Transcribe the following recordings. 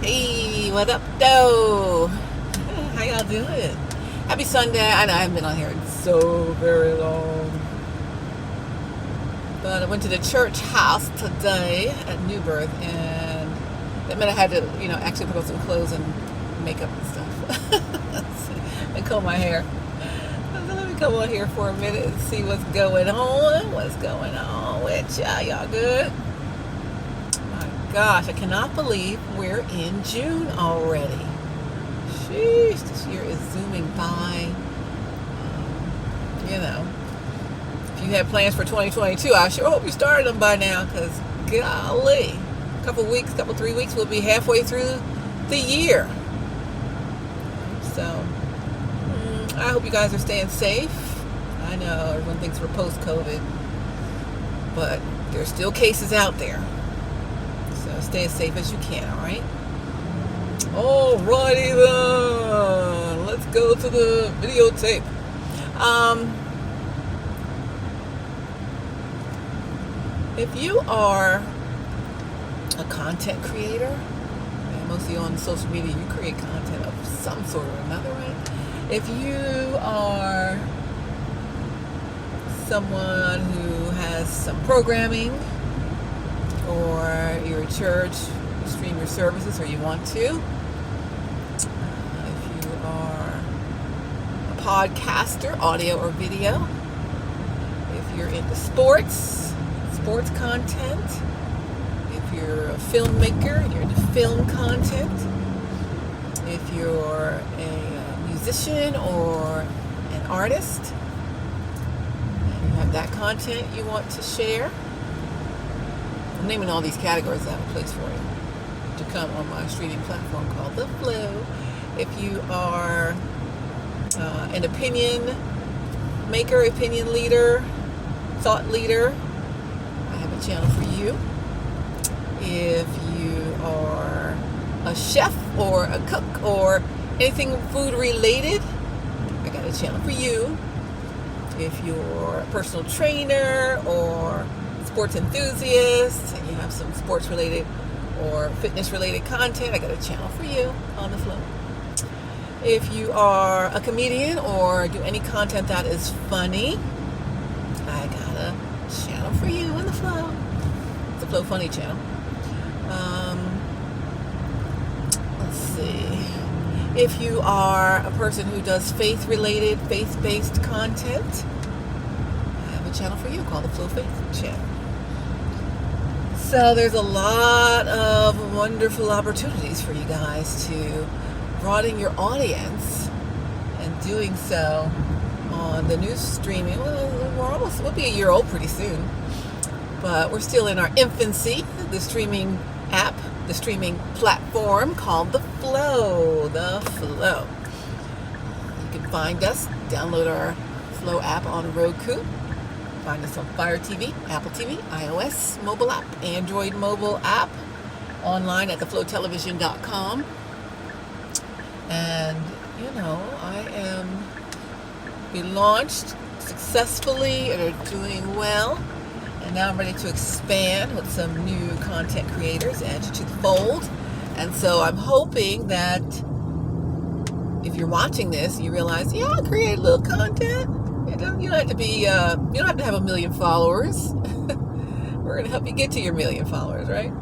Hey, what up, though? How y'all doing? Happy Sunday. I know I haven't been on here in so very long. But I went to the church house today at New Birth, and that meant I had to, actually put on some clothes and makeup and stuff. And comb my hair. So let me come on here for a minute and see what's going on. What's going on with y'all? Y'all good? Gosh, I cannot believe we're in June already. Sheesh, this year is zooming by. If you had plans for 2022, I sure hope you started them by now, because golly, couple 3 weeks, we'll be halfway through the year. So I hope you guys are staying safe. I know everyone thinks we're post-COVID, but there's still cases out there. So stay as safe as you can, alright? Alrighty then. Let's go to the videotape. If you are a content creator, and mostly on social media, you create content of some sort or another, right? If you are someone who has some programming, or you're a church, you stream your services, or you want to. If you are a podcaster, audio or video. If you're into sports content. If you're a filmmaker and you're into film content. If you're a musician or an artist, and you have that content you want to share. I'm naming all these categories. I have a place for you to come on my streaming platform called The Flow. If you are an opinion maker, opinion leader, thought leader, I have a channel for you. If you are a chef or a cook or anything food related, I got a channel for you. If you're a personal trainer or sports enthusiast, and you have some sports related or fitness related content, I got a channel for you on The Flow. If you are a comedian or do any content that is funny, I got a channel for you on The Flow. It's the Flow Funny channel. Let's see. If you are a person who does faith-related, faith-based content, I have a channel for you called the Flow Faith channel. So there's a lot of wonderful opportunities for you guys to broaden your audience, and doing so on the new streaming. Well, we'll be a year old pretty soon, but we're still in our infancy. The streaming app, the streaming platform called The Flow. The Flow. You can find us, download our Flow app on Roku. Find us on Fire TV, Apple TV, iOS mobile app, Android mobile app, online at theflowtelevision.com. And, we launched successfully and are doing well. And now I'm ready to expand with some new content creators, add you to the fold. And so I'm hoping that if you're watching this, you realize, I create a little content. You don't have to be, you don't have to have 1 million followers. We're going to help you get to your 1 million followers, right?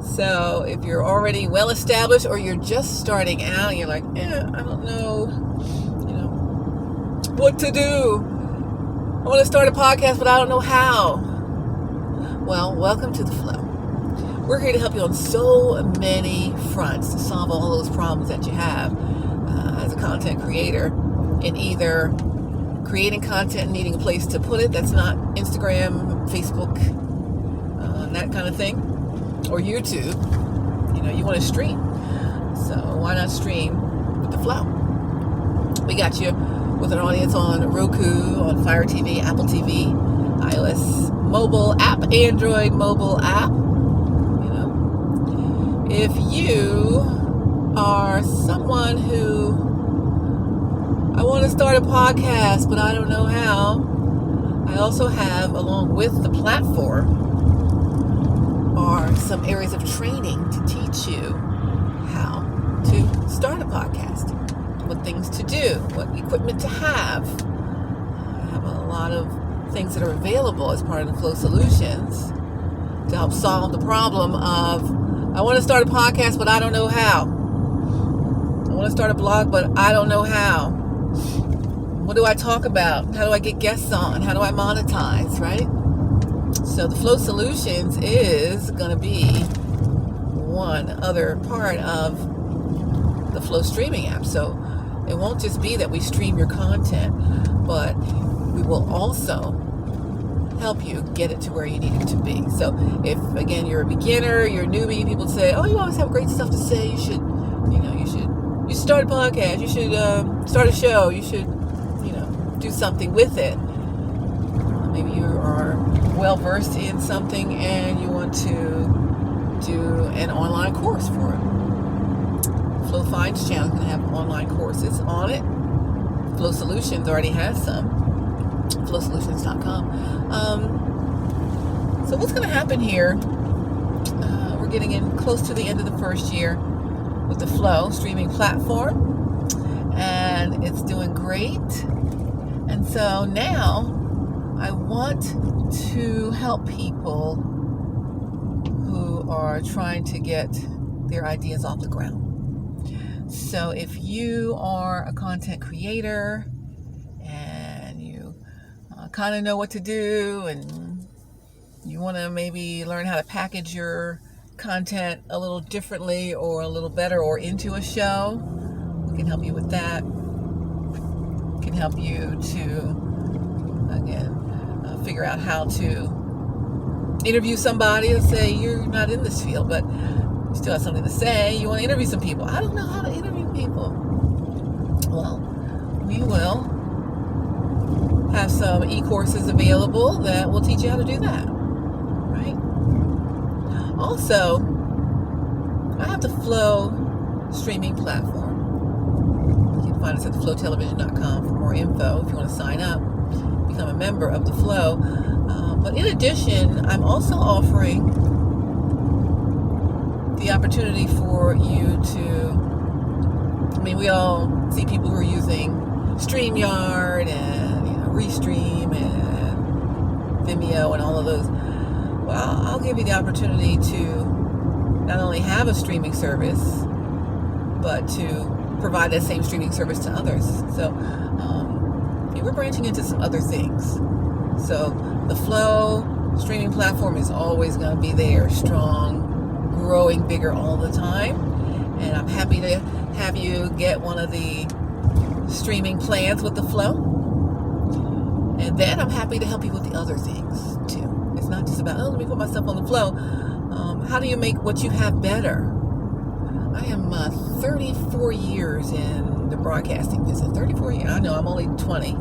So if you're already well established, or you're just starting out and you're like, I don't know, what to do. I want to start a podcast, but I don't know how. Well, welcome to The Flow. We're here to help you on so many fronts to solve all those problems that you have as a content creator, in either creating content and needing a place to put it that's not Instagram, Facebook, that kind of thing, or YouTube. You want to stream. So why not stream with The Flow? We got you with an audience on Roku, on Fire TV, Apple TV, iOS mobile app, Android mobile app. If you are someone who, I want to start a podcast, but I don't know how, I also have, along with the platform, are some areas of training to teach you how to start a podcast, what things to do, what equipment to have. I have a lot of things that are available as part of the Flow Solutions to help solve the problem of, I want to start a podcast, but I don't know how. I want to start a blog, but I don't know how. What do I talk about? How do I get guests on? How do I monetize, right? So the Flow Solutions is going to be one other part of the Flow streaming app. So it won't just be that we stream your content, but we will also help you get it to where you need it to be. So if, again, you're a beginner, you're a newbie, people say, oh, you always have great stuff to say. You should start a podcast. You should start a show. You should, do something with it. Maybe you are well versed in something and you want to do an online course for it. Flow Finds channel is going to have online courses on it. Flow Solutions already has some. FlowSolutions.com. So what's going to happen here? We're getting in close to the end of the first year with the Flow streaming platform, and it's doing great. And so now I want to help people who are trying to get their ideas off the ground. So if you are a content creator and you kind of know what to do and you want to maybe learn how to package your content a little differently or a little better or into a show, we can help you with that. Can help you to, again, figure out how to interview somebody. Let's say you're not in this field, but you still have something to say. You want to interview some people. I don't know how to interview people. Well, we will have some e-courses available that will teach you how to do that, right? Also, I have the Flow streaming platform. Find us at theflowtelevision.com for more info if you want to sign up, become a member of the Flow. But in addition, I'm also offering the opportunity for you to, we all see people who are using StreamYard and Restream and Vimeo and all of those. Well, I'll give you the opportunity to not only have a streaming service, but to provide that same streaming service to others. So we're branching into some other things. So the Flow streaming platform is always going to be there, strong, growing bigger all the time. And I'm happy to have you get one of the streaming plans with the Flow. And then I'm happy to help you with the other things too. It's not just about, let me put myself on the Flow. How do you make what you have better? I am 34 years in the broadcasting business. 34 years. I know I'm only 20.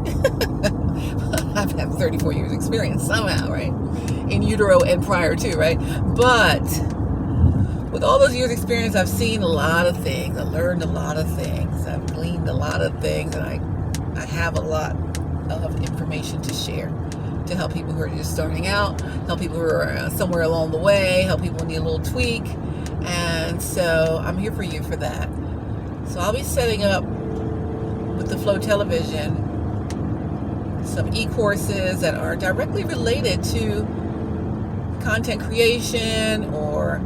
I've had 34 years experience somehow, right? In utero and prior to, right? But with all those years experience, I've seen a lot of things. I learned a lot of things. I've gleaned a lot of things. And I have a lot of information to share to help people who are just starting out, help people who are somewhere along the way, help people who need a little tweak. And so I'm here for you for that. So I'll be setting up with the Flow Television some e-courses that are directly related to content creation or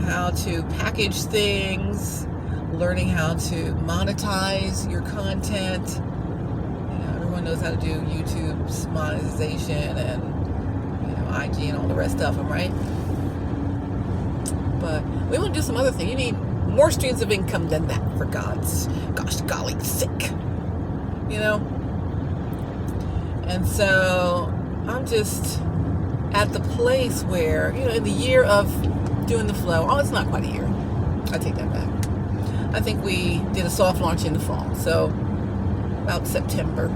how to package things, learning how to monetize your content. Everyone knows how to do YouTube's monetization and IG and all the rest of them, right? But we want to do some other thing. You need more streams of income than that, for gosh golly sake. And so I'm just at the place where, in the year of doing the Flow, it's not quite a year. I take that back. I think we did a soft launch in the fall. So about September.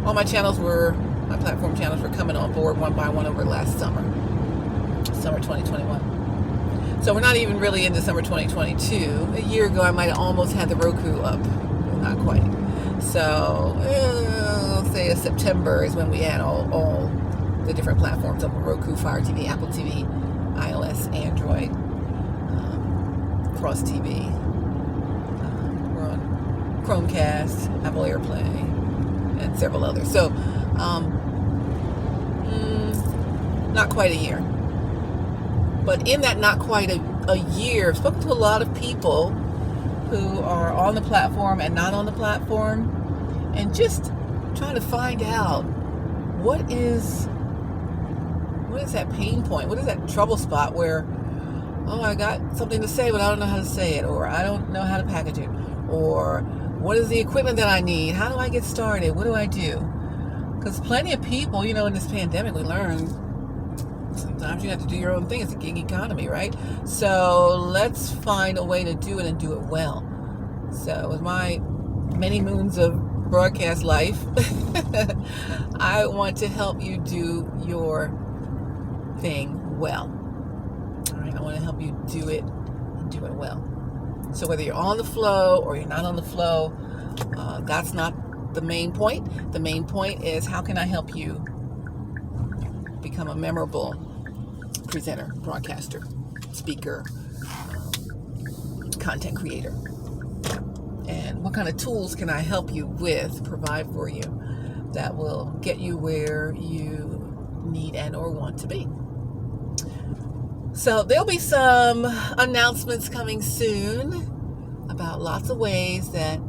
All my platform channels were coming on board one by one over last summer 2021. So we're not even really into summer 2022. A year ago, I might have almost had the Roku up. Not quite. So, say September is when we had all the different platforms up: Roku, Fire TV, Apple TV, iOS, Android, across TV. We're on Chromecast, Apple AirPlay, and several others. So, not quite a year. But in that not quite a year, I've spoken to a lot of people who are on the platform and not on the platform, and just trying to find out what is that pain point, what is that trouble spot where, oh, I got something to say, but I don't know how to say it, or I don't know how to package it, or what is the equipment that I need? How do I get started? What do I do? Because plenty of people, in this pandemic, we learned sometimes you have to do your own thing. It's a gig economy, right? So let's find a way to do it and do it well. So with my many moons of broadcast life, I want to help you do your thing well. All right, I want to help you do it and do it well. So whether you're on the flow or you're not on the flow, that's not the main point. The main point is, how can I help you become a memorable presenter, broadcaster, speaker, content creator? And what kind of tools can I help you with, provide for you, that will get you where you need and or want to be? So there'll be some announcements coming soon about lots of ways that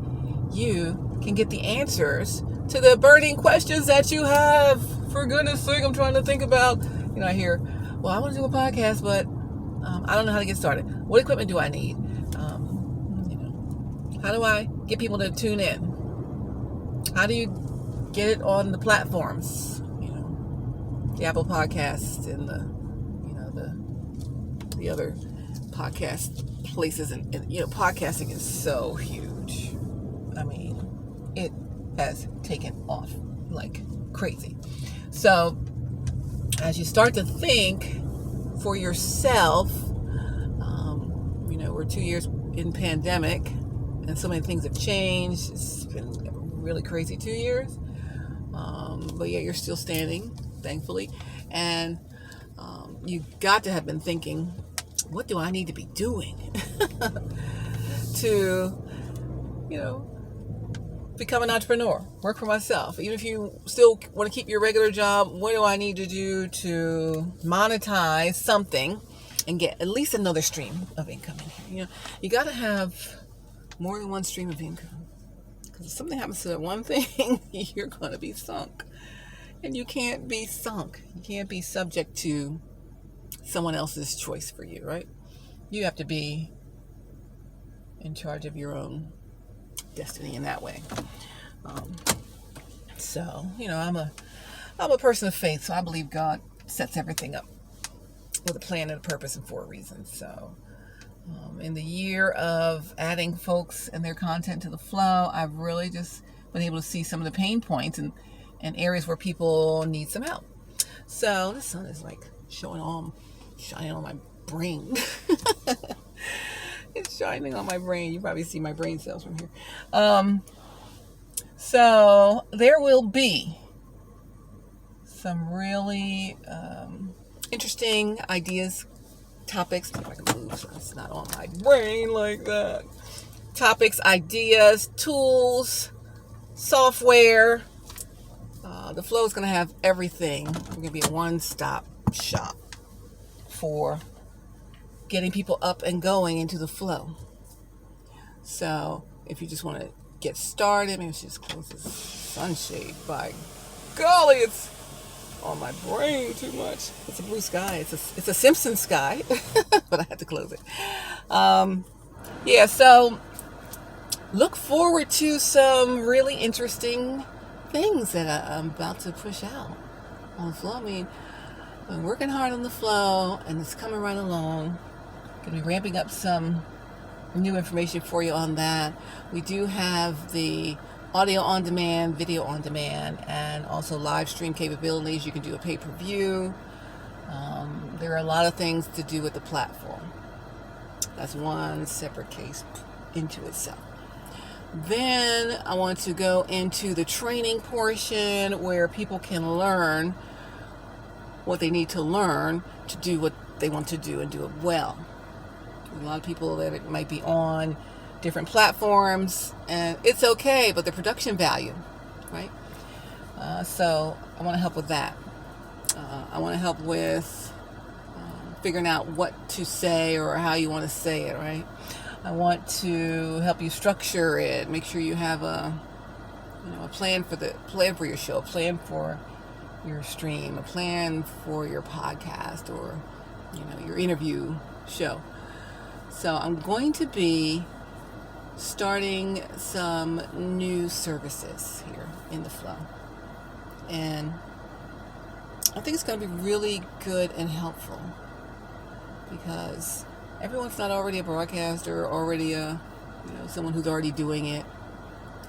you can get the answers to the burning questions that you have. For goodness sake, I'm trying to think about, I hear, well, I want to do a podcast, but I don't know how to get started. What equipment do I need? How do I get people to tune in? How do you get it on the platforms? The Apple Podcasts and the other podcast places, and podcasting is so huge. I mean, it has taken off like crazy. So as you start to think for yourself, we're 2 years in pandemic, and so many things have changed. It's been a really crazy 2 years, but yet you're still standing, thankfully. And you got to have been thinking, what do I need to be doing to, become an entrepreneur, work for myself? Even if you still want to keep your regular job, what do I need to do to monetize something and get at least another stream of income in here? You got to have more than one stream of income, because if something happens to that one thing, you're going to be sunk. And you can't be sunk. You can't be subject to someone else's choice for you, right? You have to be in charge of your own destiny in that way. So, I'm a person of faith, so I believe God sets everything up with a plan and a purpose and for a reason. So, in the year of adding folks and their content to the flow, I've really just been able to see some of the pain points and areas where people need some help. So the sun is like shining on my brain. It's shining on my brain. You probably see my brain cells from here. So there will be some really interesting ideas, topics. If I can move so it's not on my brain like that. Topics, ideas, tools, software. The flow is going to have everything. We're going to be a one-stop shop for getting people up and going into the flow. So if you just want to get started, maybe just close this sunshade. By golly, it's on my brain too much. It's a blue sky. It's a Simpsons sky, but I had to close it. So look forward to some really interesting things that I'm about to push out on the flow. I mean, I'm working hard on the flow, and it's coming right along. Going to be ramping up some new information for you on that. We do have the audio on demand, video on demand, and also live stream capabilities. You can do a pay-per-view. There are a lot of things to do with the platform. That's one separate case into itself. Then I want to go into the training portion where people can learn what they need to learn to do what they want to do and do it well. A lot of people that it might be on different platforms, and it's okay, but the production value, right? So I want to help with that. I want to help with figuring out what to say or how you want to say it, right? I want to help you structure it. Make sure you have a plan for your show, a plan for your stream, a plan for your podcast, or your interview show. So I'm going to be starting some new services here in the Flow, and I think it's going to be really good and helpful, because everyone's not already a broadcaster, or already someone who's already doing it.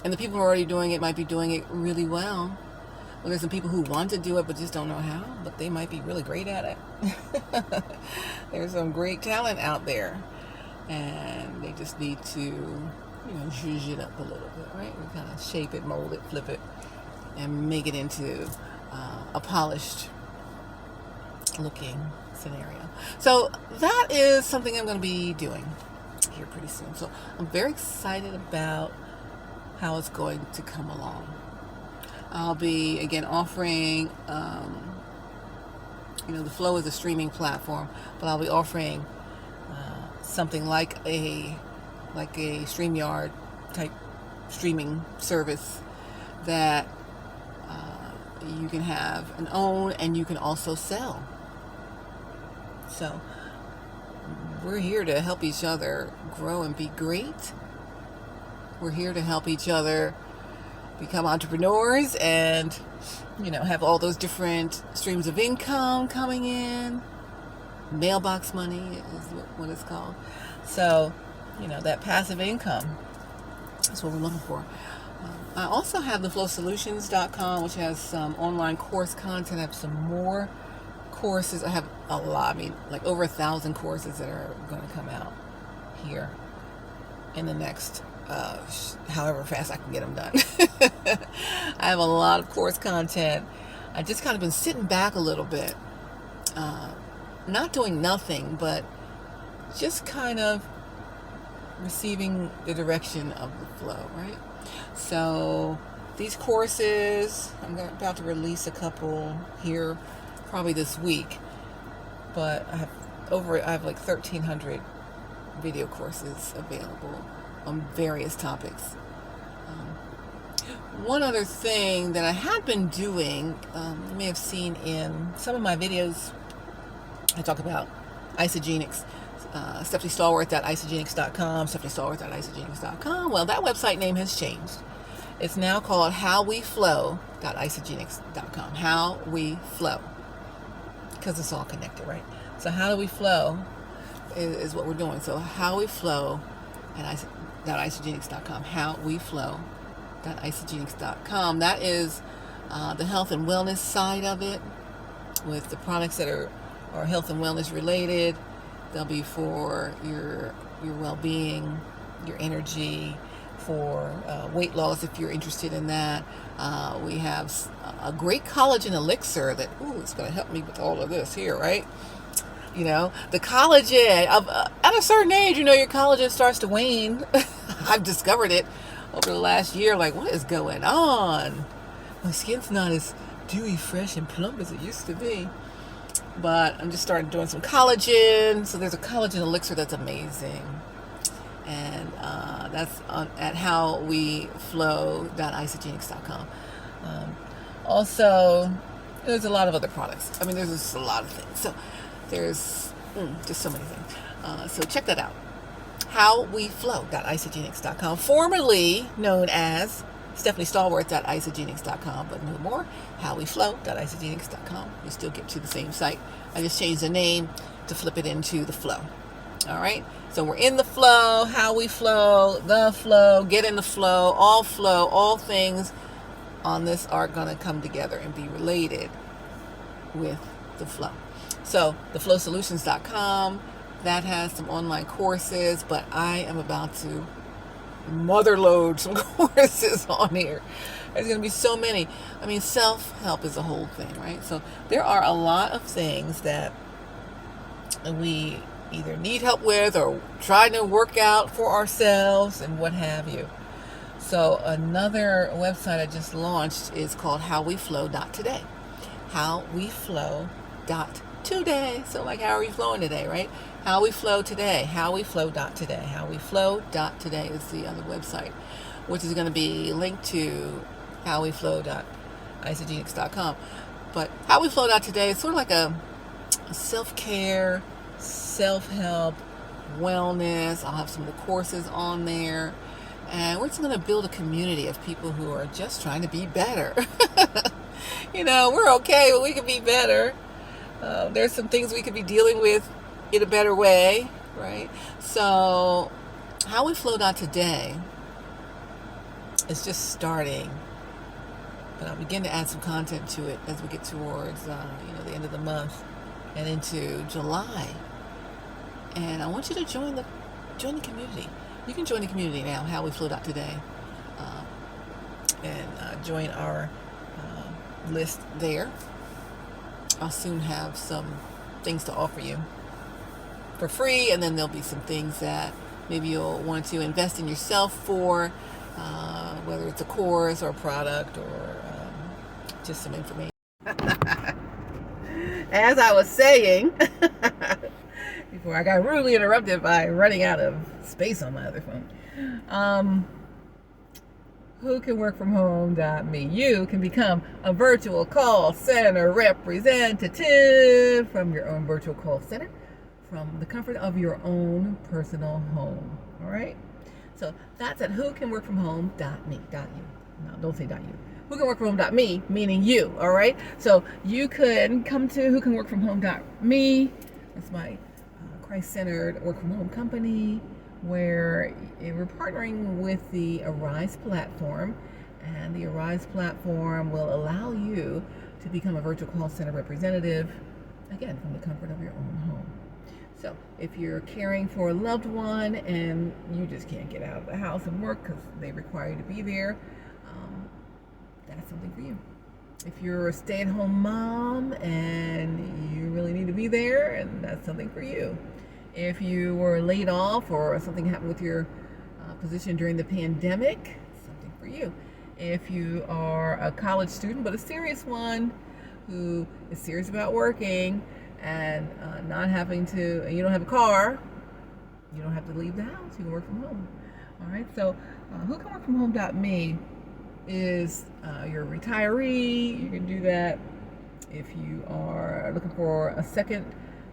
And the people who are already doing it might be doing it really well. Well, there's some people who want to do it but just don't know how, but they might be really great at it. There's some great talent out there, and they just need to zhuzh it up a little bit, right? We kind of shape it, mold it, flip it, and make it into a polished looking scenario. So that is something I'm going to be doing here pretty soon. So I'm very excited about how it's going to come along. I'll be again offering the Flow is a streaming platform, but I'll be offering something like a StreamYard type streaming service that you can have and own, and you can also sell. So we're here to help each other grow and be great. We're here to help each other become entrepreneurs and, have all those different streams of income coming in. Mailbox money is what it's called. So, that passive income is what we're looking for. I also have the FlowSolutions.com, which has some online course content. I have some more courses. I have a lot. Like over 1,000 courses that are going to come out here in the next however fast I can get them done. I have a lot of course content. I just kind of been sitting back a little bit, not doing nothing, but just kind of receiving the direction of the flow, right? So these courses, I'm about to release a couple here probably this week, but I have like 1,300 video courses available on various topics. One other thing that I had been doing, you may have seen in some of my videos, I talk about isogenics. Stephanie Stallworth.isogenics.com, StephanieStallworth.isogenics.com. Well, that website name has changed. It's now called HowWeFlow.isogenics.com. How We Flow, because it's all connected, right? So how do we flow is what we're doing. So HowWeFlow.isogenics.com. HowWeFlow.isogenics.com. That is the health and wellness side of it, with the products that are health and wellness related. They'll be for your well-being, your energy, for weight loss if you're interested in that. We have a great collagen elixir that it's going to help me with all of this here, right? The collagen at a certain age, your collagen starts to wane. I've discovered it over the last year. Like, what is going on? My skin's not as dewy, fresh, and plump as it used to be. But I'm just starting doing some collagen. So there's a collagen elixir that's amazing. And that's at HowWeFlow.isogenics.com. Also, there's a lot of other products. There's just a lot of things. So there's just so many things. So check that out. HowWeFlow.isogenics.com, formerly known as StephanieStallworth.isogenics.com, but no more. HowWeFlow.isogenics.com. You still get to the same site. I just changed the name to flip it into the flow. All right. So we're in the flow. How we flow, the flow, get in the flow. All things on this are going to come together and be related with the flow. So the FlowSolutions.com, that has some online courses, but I am about to motherload some courses on here. There's going to be so many. Self-help is a whole thing, right? So there are a lot of things that we either need help with or trying to work out for ourselves and what have you. So another website I just launched is called HowWeFlow.Today. HowWeFlow.Today. So like, how are you flowing today, right? HowWeFlow.Today. HowWeFlow.Today. HowWeFlow.Today is the other website, which is going to be linked to HowWeFlow.isagenix.com. But HowWeFlow.Today is sort of like a self-care, self-help, wellness. I'll have some of the courses on there. And we're just going to build a community of people who are just trying to be better. We're okay, but we could be better. There's some things we could be dealing with in a better way, right? So, HowWeFlow.Today is just starting. But I'll begin to add some content to it as we get towards, the end of the month and into July. And I want you to join the community. You can join the community now, HowWeFlow.Today, and join our list there. I'll soon have some things to offer you for free, and then there'll be some things that maybe you'll want to invest in yourself for, whether it's a course or a product or just some information. As I was saying, before I got rudely interrupted by running out of space on my other phone. WhoCanWorkFromHome.me. You can become a virtual call center representative from your own virtual call center from the comfort of your own personal home. All right? So that's at WhoCanWorkFromHome.me. .you. No, don't say .you. WhoCanWorkFromHome.me, meaning you. All right? So you could come to WhoCanWorkFromHome.me. That's my Christ-centered work-from-home company, where we're partnering with the Arise platform, and the Arise platform will allow you to become a virtual call center representative, again, from the comfort of your own home. So if you're caring for a loved one and you just can't get out of the house and work because they require you to be there, that's something for you. If you're a stay-at-home mom and you really need to be there, and that's something for you. If you were laid off or something happened with your position during the pandemic, something for you. If you are a college student, but a serious one, who is serious about working and not having to, and you don't have a car, you don't have to leave the house, you can work from home. All right, so WhoCanWorkFromHome.me is you're a retiree, you can do that. If you are looking for a second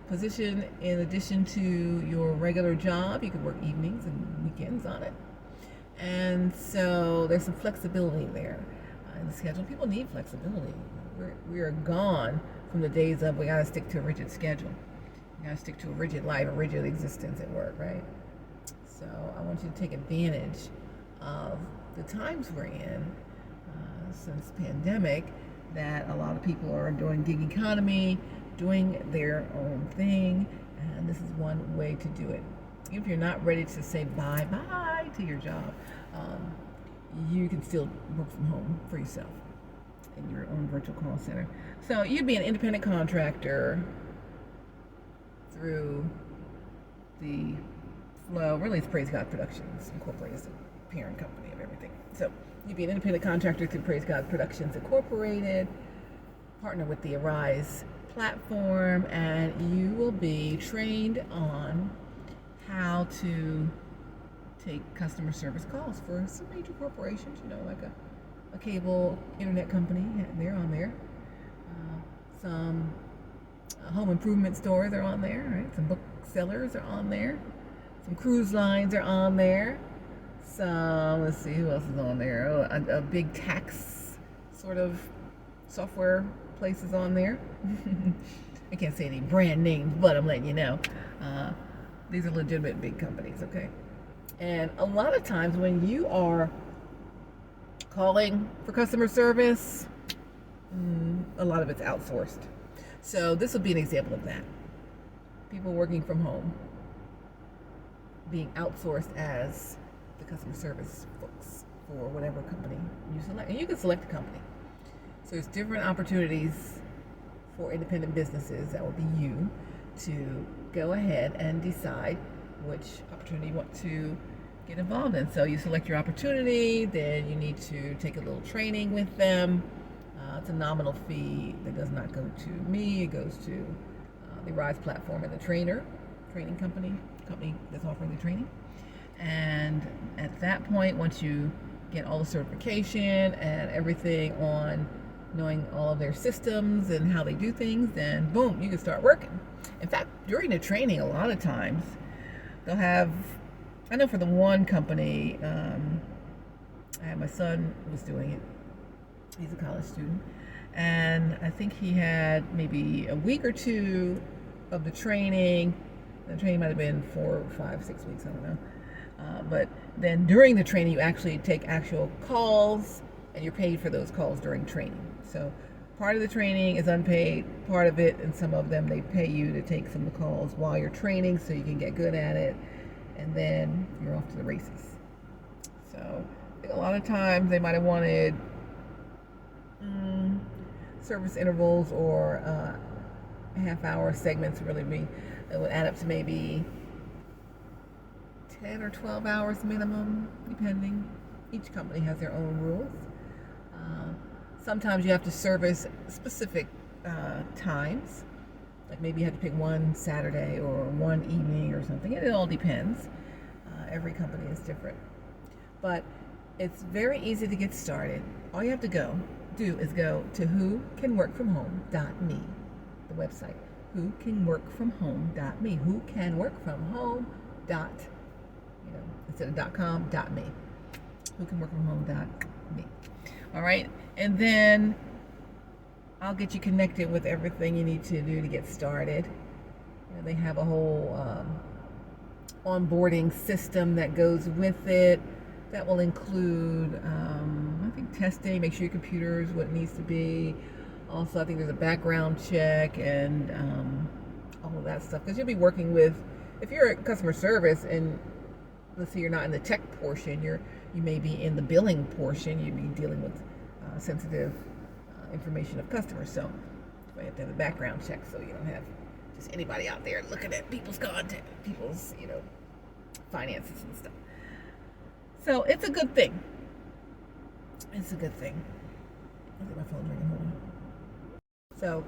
position in addition to your regular job, you can work evenings and weekends on it. And so there's some flexibility there in the schedule. People need flexibility. We are gone from the days of we got to stick to a rigid schedule. We got to stick to a rigid life, a rigid existence at work, right? So I want you to take advantage of the times we're in since pandemic, that a lot of people are doing gig economy, doing their own thing, and this is one way to do it. Even if you're not ready to say bye-bye to your job, you can still work from home for yourself in your own virtual call center. So you'd be an independent contractor through the Flow, really it's Praise God Productions Incorporated, is the parent company of everything. So you'd be an independent contractor through Praise God Productions Incorporated, partner with the Arise platform, and you will be trained on how to take customer service calls for some major corporations, like a cable internet company, they're on there. Some home improvement stores are on there, right? Some booksellers are on there. Some cruise lines are on there. Some, let's see, who else is on there? A big tax sort of software place is on there. I can't say any brand names, but I'm letting you know. These are legitimate big companies, okay? And a lot of times when you are calling for customer service, a lot of it's outsourced. So this will be an example of that. People working from home being outsourced as the customer service folks for whatever company you select. And you can select a company. So there's different opportunities for independent businesses, that would be you, to go ahead and decide which opportunity you want to get involved in. So you select your opportunity, then you need to take a little training with them. It's a nominal fee that does not go to me. It goes to the Rise platform and the training company that's offering the training. And at that point, once you get all the certification and everything on knowing all of their systems and how they do things, then boom, you can start working. In fact, during the training, a lot of times they'll have, I know for the one company, I had my son was doing it. He's a college student, and I think he had maybe a week or two of the training. The training might have been 4, 5, 6 weeks, I don't know. But then during the training, you actually take actual calls, and you're paid for those calls during training. So part of the training is unpaid, part of it, and some of them they pay you to take some of the calls while you're training so you can get good at it, and then you're off to the races. So I think a lot of times they might have wanted service intervals or half-hour segments. It would add up to maybe 10 or 12 hours minimum, depending. Each company has their own rules. Sometimes you have to service specific times, like maybe you have to pick one Saturday or one evening or something. It all depends. Every company is different, but it's very easy to get started. All you have to do is go to whocanworkfromhome.me, the website. Whocanworkfromhome.me. Whocanworkfromhome. Instead of .com, .me. Whocanworkfromhome.me. All right, and then I'll get you connected with everything you need to do to get started. They have a whole onboarding system that goes with it. That will include, I think, testing, make sure your computer is what it needs to be. Also, I think there's a background check and all of that stuff. Because you'll be working with, if you're a customer service and let's say you're not in the tech portion, you may be in the billing portion. You'd be dealing with sensitive information of customers. So you have to have a background check so you don't have just anybody out there looking at people's content, people's finances and stuff. So it's a good thing. It's a good thing. I think my phone's ringing. Hold on. So,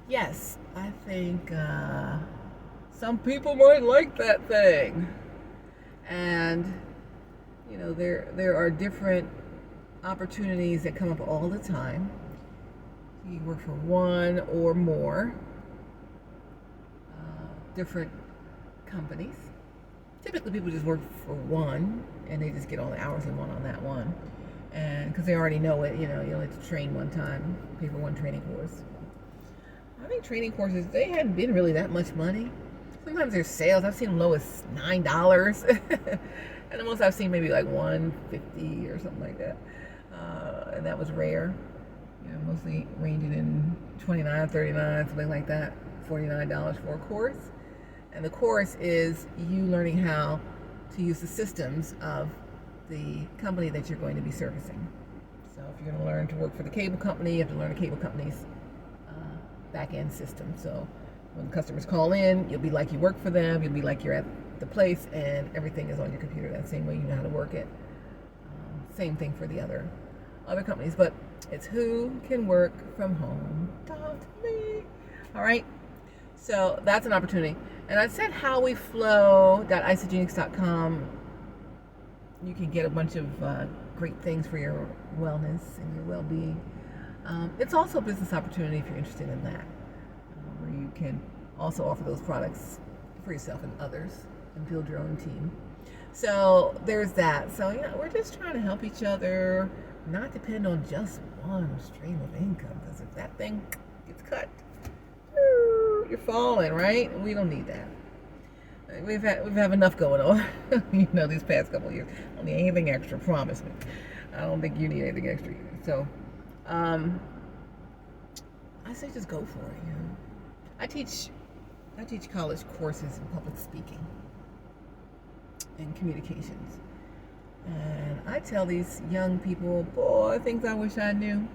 yes, I think some people might like that thing. And, there are different opportunities that come up all the time. You work for one or more different companies. Typically, people just work for one, and they just get all the hours they want on that one. And because they already know it, you only have to train one time, pay for one training course. I think training courses, they hadn't been really that much money. Sometimes there's sales. I've seen them low as $9. And the most I've seen maybe like $150 or something like that. And that was rare. Mostly ranging in $29, $39, something like that. $49 for a course. And the course is you learning how to use the systems of the company that you're going to be servicing. So if you're going to learn to work for the cable company, you have to learn the cable company's back-end system. So when customers call in, you'll be like you work for them. You'll be like you're at the place, and everything is on your computer that same way you know how to work it. Same thing for the other companies, but it's whocanworkfromhome.me. All right. So that's an opportunity. And I said HowWeFlow.isogenics.com. You can get a bunch of great things for your wellness and your well-being. It's also a business opportunity if you're interested in that, where you can also offer those products for yourself and others and build your own team. So there's that. So we're just trying to help each other, not depend on just one stream of income, because if that thing gets cut, you're falling, right? We don't need that. We've had enough going on, these past couple of years. I don't need anything extra, promise me. I don't think you need anything extra either. So, I say just go for it. I teach college courses in public speaking and communications, and I tell these young people, boy, things I wish I knew.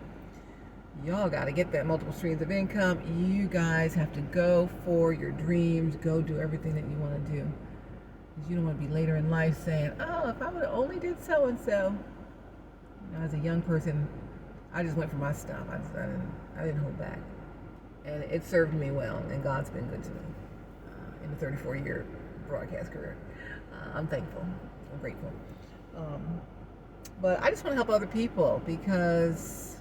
Y'all got to get that multiple streams of income. You guys have to go for your dreams. Go do everything that you want to do. Because you don't want to be later in life saying, oh, if I would have only did so-and-so. As a young person, I just went for my stuff. I didn't hold back. And it served me well, and God's been good to me in the 34-year broadcast career. I'm thankful. I'm grateful. But I just want to help other people because,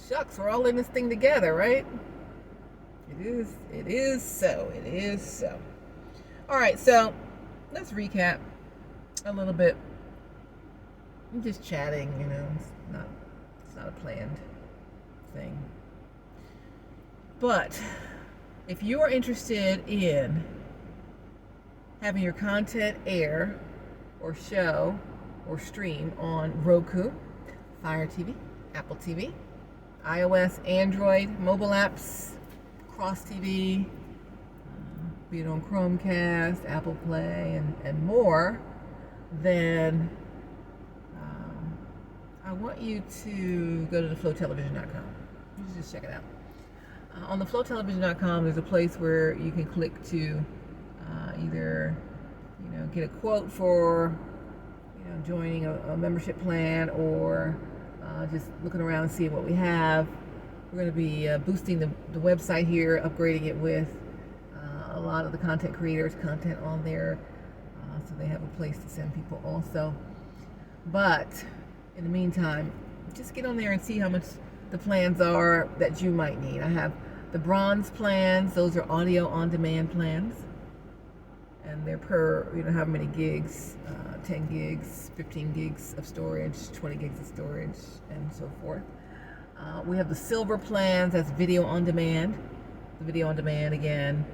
shucks, we're all in this thing together, right? It is so. All right, so let's recap a little bit. I'm just chatting, it's not a planned thing. But if you are interested in having your content air or show or stream on Roku, Fire TV, Apple TV, iOS, Android, mobile apps, Cross TV, be it on Chromecast, Apple Play, and more, then I want you to go to theflowtelevision.com. You should just check it out. On theflowtelevision.com, there's a place where you can click to either, get a quote for, joining a membership plan, or just looking around and seeing what we have. We're going to be boosting the website here, upgrading it with a lot of the content creators' content on there, so they have a place to send people also. But in the meantime, just get on there and see how much the plans are that you might need. I have the bronze plans. Those are audio on demand plans, and they're per how many gigs, 10 gigs, 15 gigs of storage, 20 gigs of storage, and so forth. We have the silver plans. That's video on demand. The video on demand, again,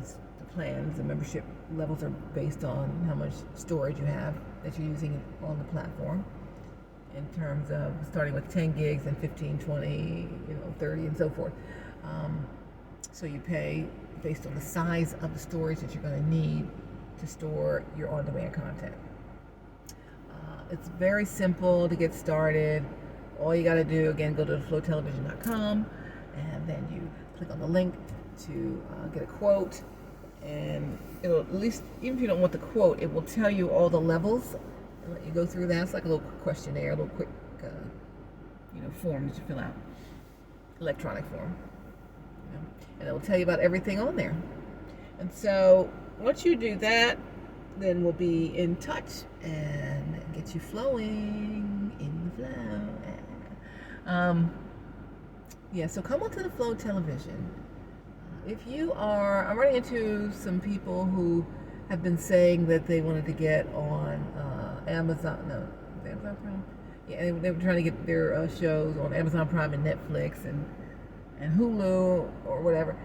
is the plans. The membership levels are based on how much storage you have that you're using on the platform, in terms of starting with 10 gigs and 15, 20, 30, and so forth. So you pay based on the size of the storage that you're going to need to store your on-demand content. It's very simple to get started. All you got to do, again, go to theflowtelevision.com, and then you click on the link to get a quote. And it'll, at least, even if you don't want the quote, it will tell you all the levels and let you go through that. It's like a little questionnaire, a little quick, form that you fill out, electronic form. And it will tell you about everything on there. And so once you do that, then we'll be in touch and get you flowing in the flow. So come on to the Flow Television. If you are, I'm running into some people who have been saying that they wanted to get on Amazon Prime? Yeah, they were trying to get their shows on Amazon Prime and Netflix and Hulu or whatever,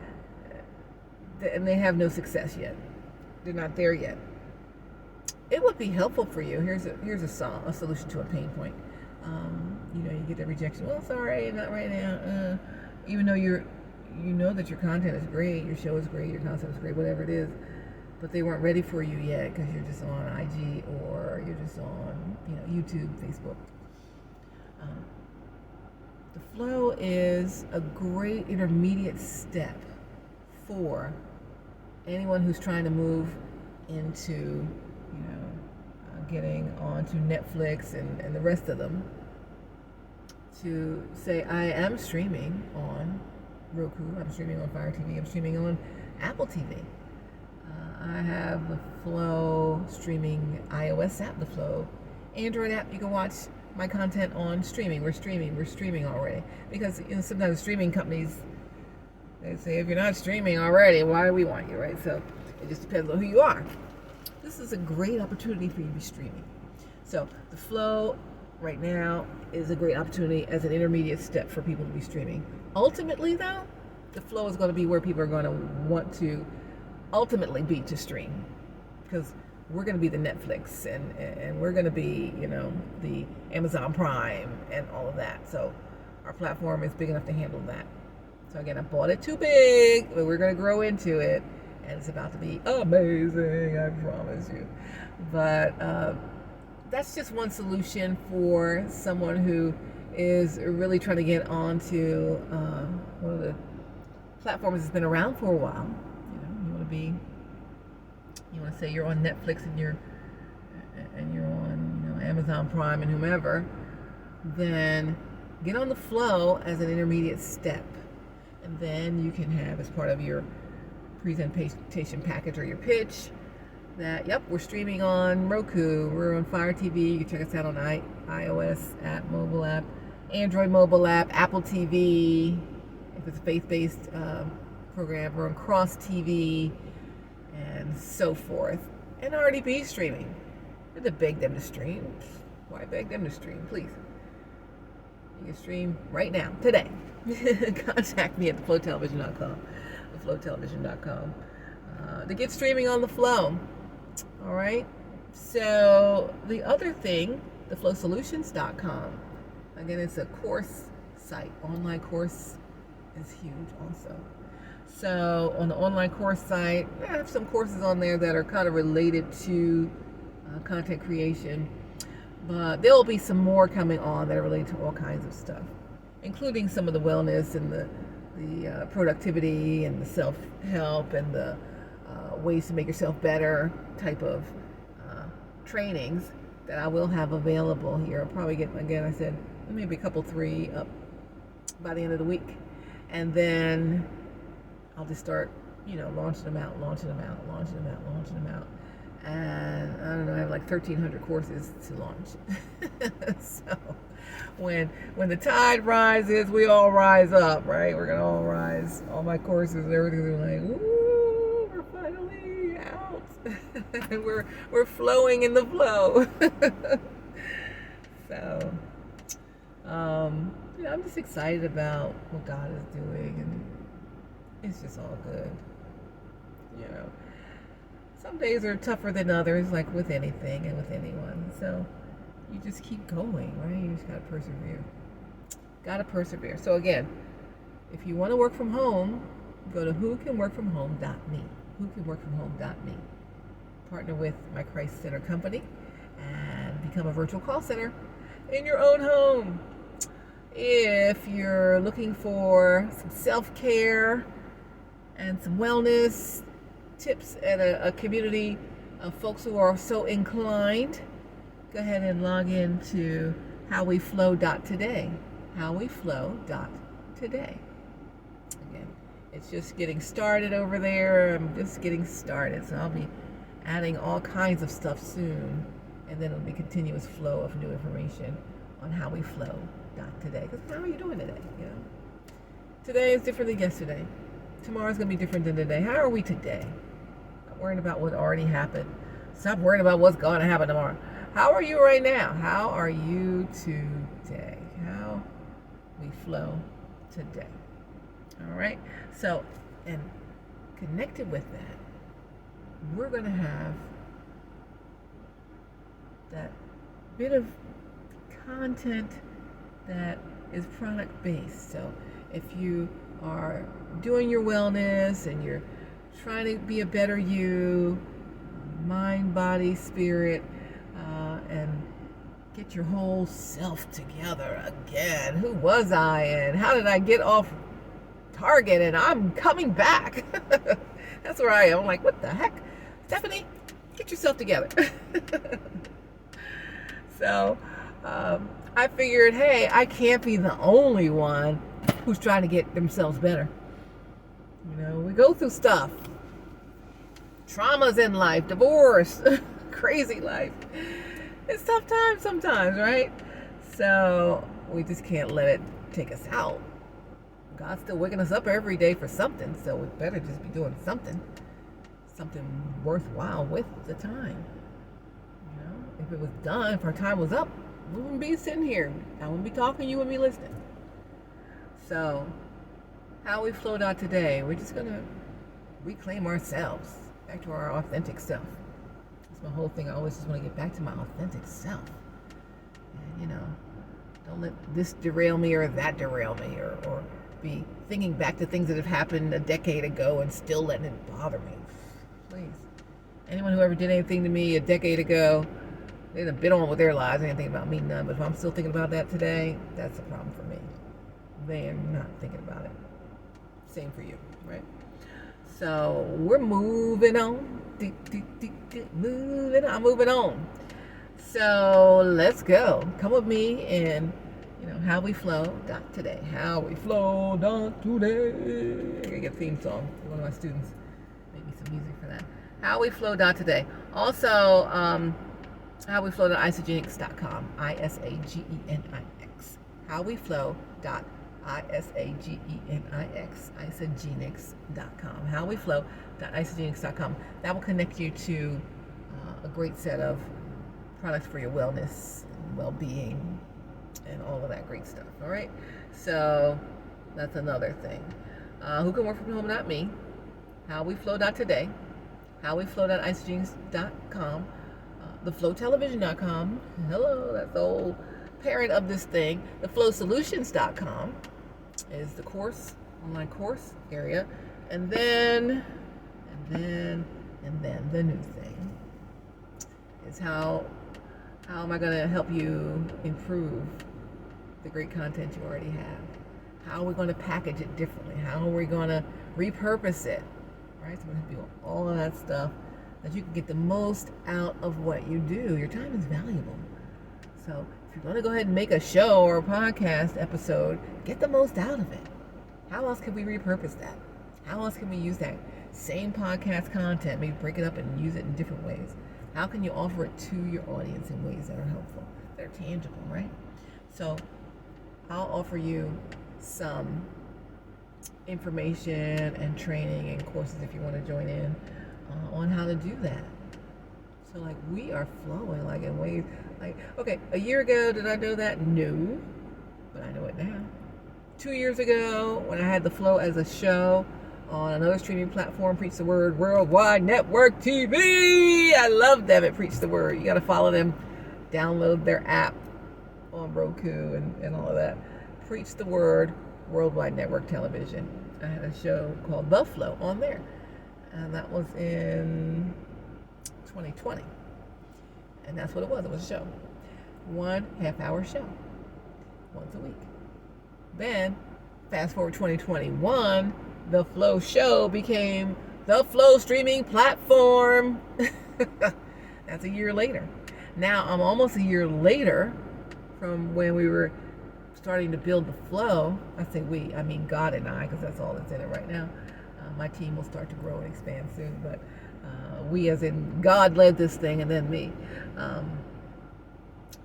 and they have no success yet. They're not there yet. It would be helpful for you. Here's a solution to a pain point. You get that rejection. Well, sorry, not right now. Even though you know that your content is great, your show is great, your concept is great, whatever it is, but they weren't ready for you yet because you're just on IG or you're just on YouTube, Facebook. The flow is a great intermediate step for anyone who's trying to move into getting onto Netflix and the rest of them, to say, I am streaming on Roku, I'm streaming on Fire TV, I'm streaming on Apple TV. I have the Flow streaming iOS app, the Flow Android app. You can watch my content on streaming. We're streaming already. Because sometimes streaming companies, they say, if you're not streaming already, why do we want you, right? So it just depends on who you are. This is a great opportunity for you to be streaming. So the Flow right now is a great opportunity as an intermediate step for people to be streaming. Ultimately, though, the Flow is going to be where people are going to want to ultimately be to stream, because we're going to be the Netflix and we're going to be the Amazon Prime and all of that. So our platform is big enough to handle that. So again, I bought it too big, but we're going to grow into it, and it's about to be amazing, I promise you. But that's just one solution for someone who is really trying to get onto one of the platforms that's been around for a while. You want to say you're on Netflix and you're on Amazon Prime and whomever, then get on the Flow as an intermediate step, and then you can have as part of your presentation package or your pitch that, yep, we're streaming on Roku, we're on Fire TV, you can check us out on iOS app, mobile app, Android mobile app, Apple TV, if it's a faith-based program, we're on Cross TV, and so forth. And RDB streaming. You have to beg them to stream. Why beg them to stream? Please. You can stream right now, today. Contact me at theflowtelevision.com. Theflowtelevision.com to get streaming on the Flow. All right. So the other thing, theflowsolutions.com. Again, it's a course site. Online course is huge also. So on the online course site, I have some courses on there that are kind of related to content creation, but there will be some more coming on that are related to all kinds of stuff, including some of the wellness and the productivity and the self-help and the ways to make yourself better type of trainings that I will have available here. I'll probably get, again, I said, maybe a couple, 3 up by the end of the week. And then I'll just start, launching them out. And I don't know, I have like 1,300 courses to launch. So when the tide rises, we all rise up, right? We're going to all rise. All my courses and everything are like, woo, we're finally out. we're flowing in the flow. So, I'm just excited about what God is doing, and it's just all good. Some days are tougher than others, like with anything and with anyone. So you just keep going, right? You just gotta persevere. So again, if you want to work from home, go to whocanworkfromhome.me. Whocanworkfromhome.me. Partner with my Christ Center company and become a virtual call center in your own home. If you're looking for some self-care and some wellness tips and a community of folks who are so inclined, go ahead and log into HowWeFlow.Today. HowWeFlow.Today. Again, it's just getting started over there. I'm just getting started, so I'll be adding all kinds of stuff soon, and then it'll be a continuous flow of new information on HowWeFlow.Today. Because how are you doing today? Today is different than yesterday. Tomorrow's going to be different than today. How are we today? Not worrying about what already happened. Stop worrying about what's going to happen tomorrow. How are you right now? How are you today? How we flow today. All right? So, and connected with that, we're going to have that bit of content that is product based. So if you are doing your wellness and you're trying to be a better you, mind, body, spirit, and get your whole self together again. Who was I and how did I get off target and I'm coming back? That's where I am. I'm like, what the heck? Stephanie, get yourself together. So I figured, hey, I can't be the only one who's trying to get themselves better. We go through stuff. Traumas in life, divorce, crazy life. It's tough times sometimes, right? So we just can't let it take us out. God's still waking us up every day for something, so we better just be doing something worthwhile with the time. If it was done, if our time was up, we wouldn't be sitting here. I wouldn't be talking, you wouldn't be listening. So, HowWeFlow.Today, we're just going to reclaim ourselves, back to our authentic self. That's my whole thing. I always just want to get back to my authentic self. And, don't let this derail me or that derail me, or be thinking back to things that have happened a decade ago and still letting it bother me. Please. Anyone who ever did anything to me a decade ago, They've been on with their lives. They ain't thinking about me none. But if I'm still thinking about that today, that's a problem for me. They are not thinking about it. Same for you, right? So we're moving on. I'm moving on. So let's go. Come with me and HowWeFlow.Today. HowWeFlow.Today. I gotta get a theme song for one of my students. Maybe some music for that. HowWeFlow.Today. Also, HowWeFlow.isogenics.com. ISAGENIX. HowWeFlow.isagenics. Isogenics.com. HowWeFlow.isogenics.com. That will connect you to a great set of products for your wellness, well-being, and all of that great stuff. All right. So that's another thing. Who can work from home? Not me. HowWeFlow.Today. HowWeFlow.isogenics.com. TheFlowTelevision.com. Hello, that's the old parent of this thing. TheFlowSolutions.com is the online course area. And then the new thing is how am I going to help you improve the great content you already have? How are we going to package it differently? How are we going to repurpose it? Right? So we're going to do all of that stuff that you can get the most out of what you do. Your time is valuable. So if you're going to go ahead and make a show or a podcast episode, get the most out of it. How else can we repurpose that? How else can we use that same podcast content, maybe break it up and use it in different ways? How can you offer it to your audience in ways that are helpful? They're tangible, right? So I'll offer you some information and training and courses if you want to join in on how to do that. So like we are flowing like in ways like, okay, a year ago, did I know that? No, but I know it now. 2 years ago, when I had the Flow as a show on another streaming platform, Preach the Word Worldwide Network TV. I love them at Preach the Word. You got to follow them, download their app on Roku and all of that. Preach the Word Worldwide Network Television. I had a show called The Flow on there, and that was in 2020. And that's what it was. It was a show. 1 half-hour show. Once a week. Then, fast forward 2021, The Flow Show became The Flow Streaming Platform. That's a year later. Now, I'm almost a year later from when we were starting to build The Flow. I say we, I mean God and I, because that's all that's in it right now. My team will start to grow and expand soon, but we as in God led this thing and then me.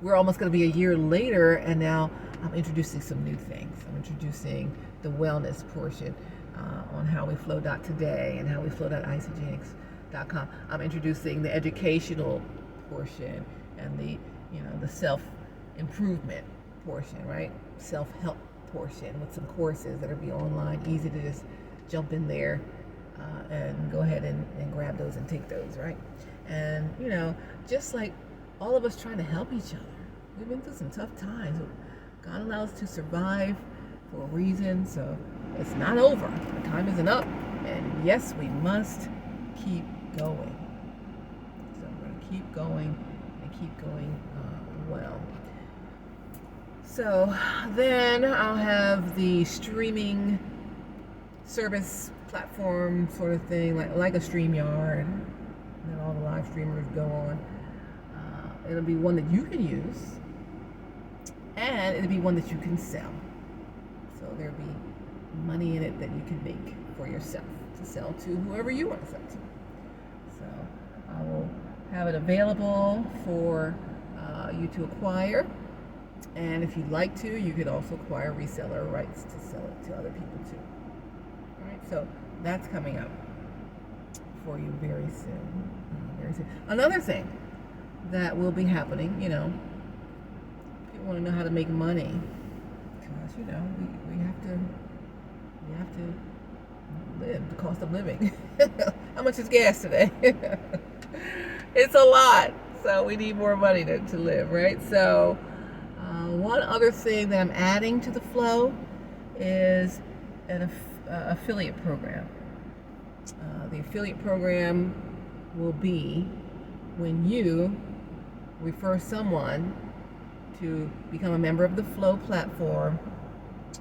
We're almost going to be a year later, and now I'm introducing some new things. I'm introducing the wellness portion on HowWeFlow.Today and HowWeFlow.isogenics.com. I'm introducing the educational portion and the self-improvement portion, right? Self-help portion with some courses that'll be online, easy to just jump in there and go ahead and grab those and take those, right? And, just like all of us trying to help each other. We've been through some tough times. God allows us to survive for a reason, so it's not over. The time isn't up. And yes, we must keep going. So we're going to keep going and keep going well. So then I'll have the streaming service platform sort of thing, like a StreamYard, that all the live streamers go on. It'll be one that you can use, and it'll be one that you can sell. So there'll be money in it that you can make for yourself to sell to whoever you want to sell to. So I will have it available for you to acquire, and if you'd like to, you could also acquire reseller rights to sell it to other people too. All right, so that's coming up for you very soon. Very soon. Another thing that will be happening, people want to know how to make money, because we have to live, the cost of living. How much is gas today? It's a lot, so we need more money to live, right? So one other thing that I'm adding to the Flow is an affiliate program. The affiliate program will be when you refer someone to become a member of the Flow platform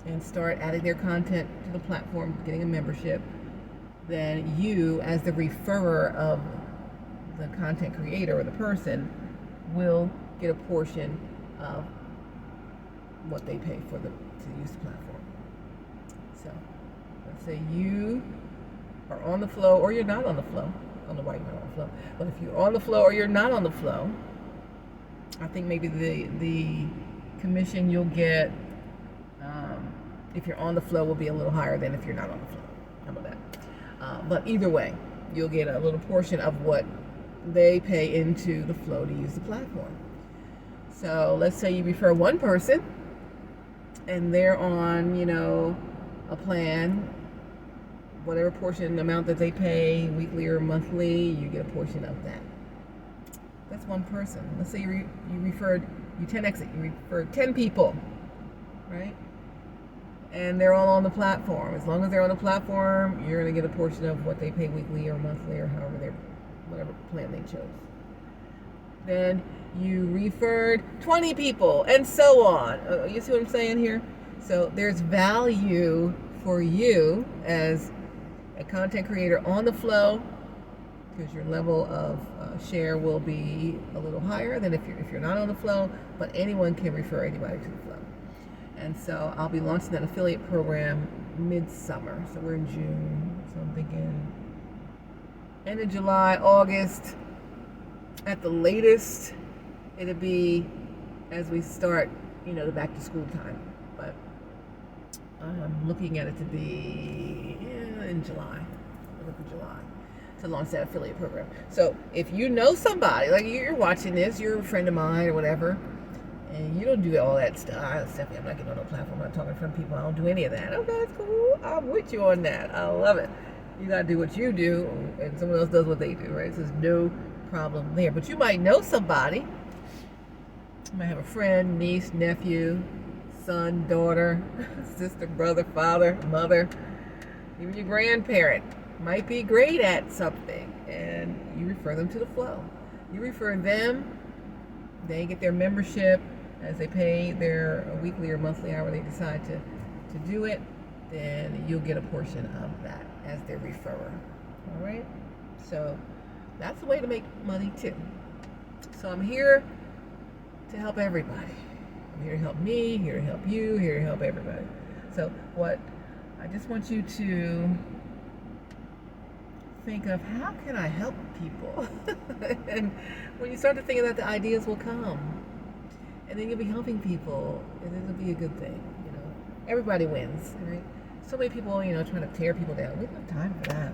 and start adding their content to the platform, getting a membership, then you, as the referrer of the content creator or the person, will get a portion of what they pay to use the platform. So let's say you are on the Flow or you're not on the Flow. I don't know why you're not on the Flow, but if you're on the Flow or you're not on the Flow, I think maybe the commission you'll get if you're on the Flow will be a little higher than if you're not on the Flow. How about that? But either way, you'll get a little portion of what they pay into the Flow to use the platform. So let's say you refer one person and they're on, a plan, whatever portion amount that they pay, weekly or monthly, you get a portion of that. That's one person. Let's say you 10x it, you referred 10 people, right? And they're all on the platform. As long as they're on the platform, you're going to get a portion of what they pay weekly or monthly or whatever plan they chose. Then you referred 20 people and so on. You see what I'm saying here? So there's value for you as a content creator on the Flow, because your level of share will be a little higher than if you're not on the Flow, but anyone can refer anybody to the Flow. And so I'll be launching that affiliate program mid-summer. So we're in June, so I'm thinking end of July, August, at the latest, it'll be as we start, the back to school time. But I'm looking at it to be in July, to launch that affiliate program. So if you know somebody, like you're watching this, you're a friend of mine or whatever, and you don't do all that stuff. Stephanie, I'm not getting on no platform, I'm not talking in front of people, I don't do any of that. Okay, that's cool. I'm with you on that. I love it. You gotta do what you do, and someone else does what they do, right? So there's no problem there. But you might know somebody. You might have a friend, niece, nephew, son, daughter, sister, brother, father, mother, even your grandparent might be great at something, and you refer them to the Flow. You refer them, they get their membership as they pay their weekly or monthly, however they decide to do it, then you'll get a portion of that as their referrer. All right? So that's the way to make money too. So I'm here to help everybody. I'm here to help me, here to help you, here to help everybody. So I just want you to think of, how can I help people? And when you start to think of that, the ideas will come. And then you'll be helping people, and it'll be a good thing, Everybody wins, right? So many people, trying to tear people down. We don't have time for that.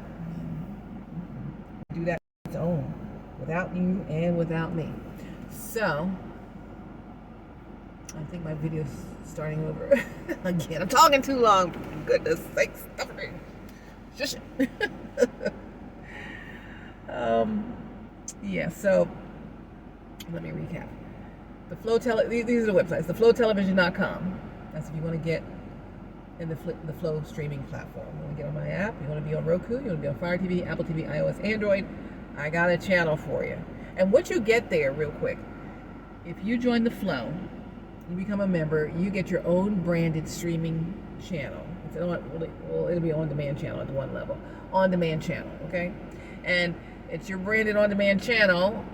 Do that on its own, without you and without me. So, I think my video's starting over again. I'm talking too long. For goodness sakes, stop it. Shush it. So let me recap. The Flow these are the websites. TheFlowTelevision.com. That's if you want to get in the Flow streaming platform. You want to get on my app. You want to be on Roku. You want to be on Fire TV, Apple TV, iOS, Android. I got a channel for you. And what you get there, real quick, if you join the Flow, you become a member, you get your own branded streaming channel. It'll be an on-demand channel at the one level. On-demand channel, okay? And it's your branded on-demand channel,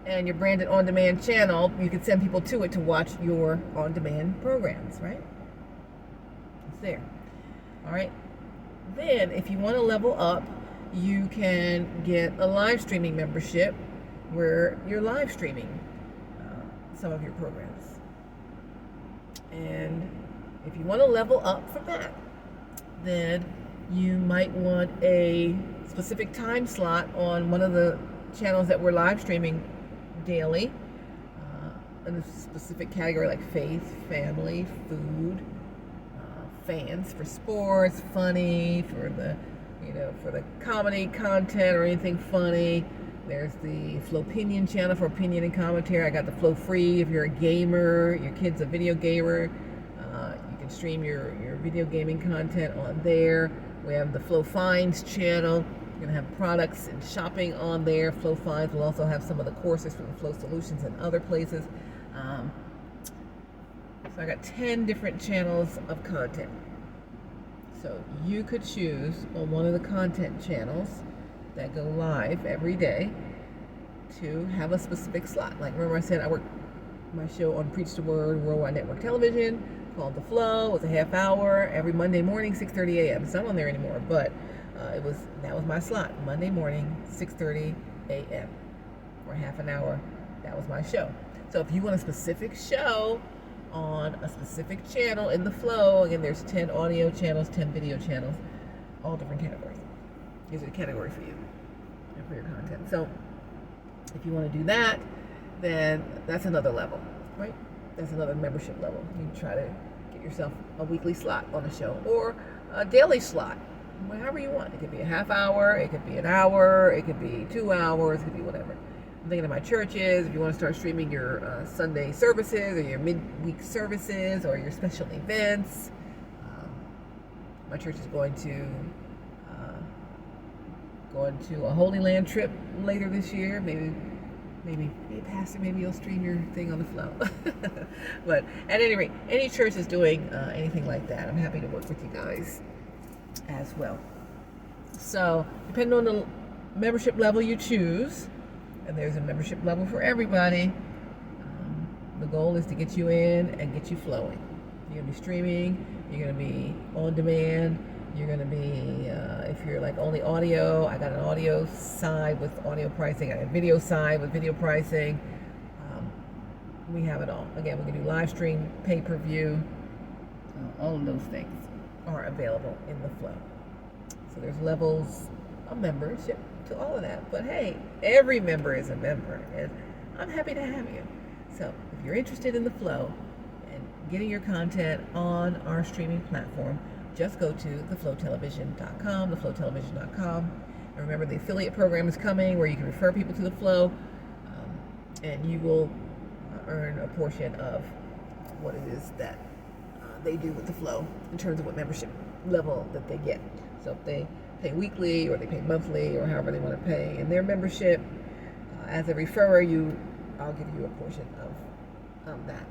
and your branded on-demand channel, you can send people to it to watch your on-demand programs, right? It's there. All right? Then, if you want to level up, you can get a live streaming membership where you're live streaming some of your programs. And if you want to level up from that, then you might want a specific time slot on one of the channels that we're live streaming daily, in a specific category like faith, family, food, fans for sports, funny for the comedy content or anything funny. There's the Flow Opinion channel for opinion and commentary. I got the Flow Free if you're a gamer, your kid's a video gamer. You can stream your video gaming content on there. We have the Flow Finds channel We're going to have products and shopping on there. Flow Finds will also have some of the courses from Flow Solutions and other places. So I got 10 different channels of content. So you could choose on one of the content channels that go live every day to have a specific slot. Like remember I said I work my show on Preach the Word Worldwide Network Television called The Flow. It's a half hour every Monday morning, 6:30 a.m. It's not on there anymore, but that was my slot. Monday morning, 6:30 a.m. for half an hour. That was my show. So if you want a specific show on a specific channel in the Flow, again, there's 10 audio channels, 10 video channels, all different categories. Here's a category for you and for your content. So if you want to do that, then that's another level, right? That's another membership level. You try to get yourself a weekly slot on a show or a daily slot, however you want. It could be a half hour, it could be an hour, it could be 2 hours, it could be whatever. I'm thinking of my churches. If you want to start streaming your Sunday services or your midweek services or your special events, my church is going to a Holy Land trip later this year. Maybe Pastor, maybe you'll stream your thing on the Flow. But at any rate, any church is doing anything like that. I'm happy to work with you guys as well. So depending on the membership level you choose, and there's a membership level for everybody, the goal is to get you in and get you flowing. You're going to be streaming, you're going to be on demand, you're going to be, if you're like only audio, I got an audio side with audio pricing, I got a video side with video pricing. We have it all. Again, we can do live stream, pay-per-view, all of those things are available in the Flow. So there's levels of membership to all of that. But hey, every member is a member, and I'm happy to have you. So if you're interested in the Flow and getting your content on our streaming platform, just go to theflowtelevision.com, theflowtelevision.com. And remember, the affiliate program is coming where you can refer people to the Flow, and you will earn a portion of what it is that they do with the Flow in terms of what membership level that they get. So if they pay weekly or they pay monthly or however they want to pay in their membership, as a referrer, I'll give you a portion of that.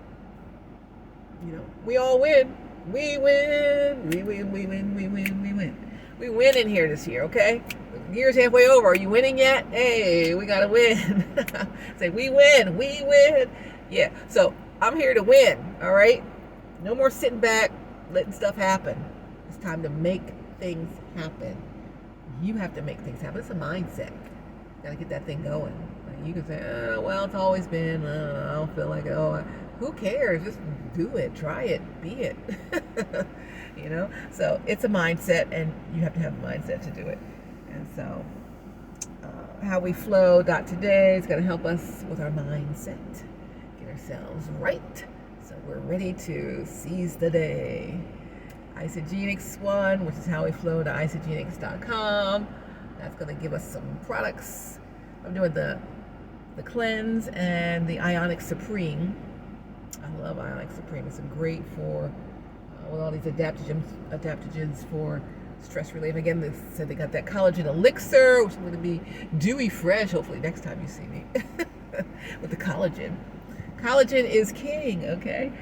You know, we all win. We win. We win. We win. We win. We win. We win in here this year, okay? The year's halfway over. Are you winning yet? Hey, we gotta win. Say, we win. We win. Yeah. So I'm here to win. All right. No more sitting back, letting stuff happen. It's time to make things happen. You have to make things happen. It's a mindset. Got to get that thing going. Like you can say, oh, well, it's always been, I don't feel like it. Oh, who cares? Just do it. Try it. Be it. You know? So it's a mindset, and you have to have a mindset to do it. And so HowWeFlow.Today is going to help us with our mindset. Get ourselves right. So we're ready to seize the day. Isogenics one, which is HowWeFlow.isogenics.com. That's going to give us some products. I'm doing the cleanse and the Ionic Supreme. I love Ionic Supreme. It's great for with all these adaptogens for stress relief. Again, they said they got that collagen elixir, which is going to be dewy fresh. Hopefully next time you see me with the collagen. Collagen is king. Okay.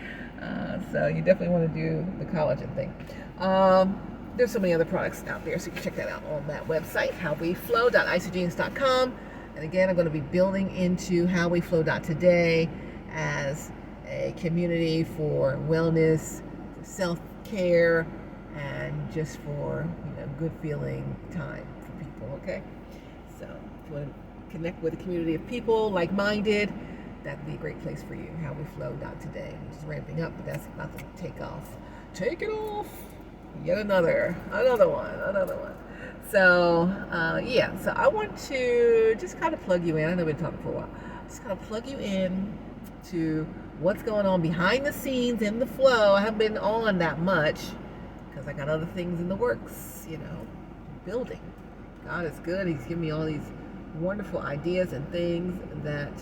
So you definitely want to do the collagen thing. There's so many other products out there, so you can check that out on that website, HowWeFlow.isogenics.com. And again, I'm going to be building into HowWeFlow.Today as a community for wellness, for self-care, and just for good feeling time for people. Okay, so if you want to connect with a community of people like-minded, that'd be a great place for you. HowWeFlow.Today, which is ramping up, but that's about to take off. Take it off. Yet another one. So, so I want to just kind of plug you in. I know we've been talking for a while. Just kind of plug you in to what's going on behind the scenes in the Flow. I haven't been on that much because I got other things in the works, building. God is good. He's given me all these wonderful ideas and things that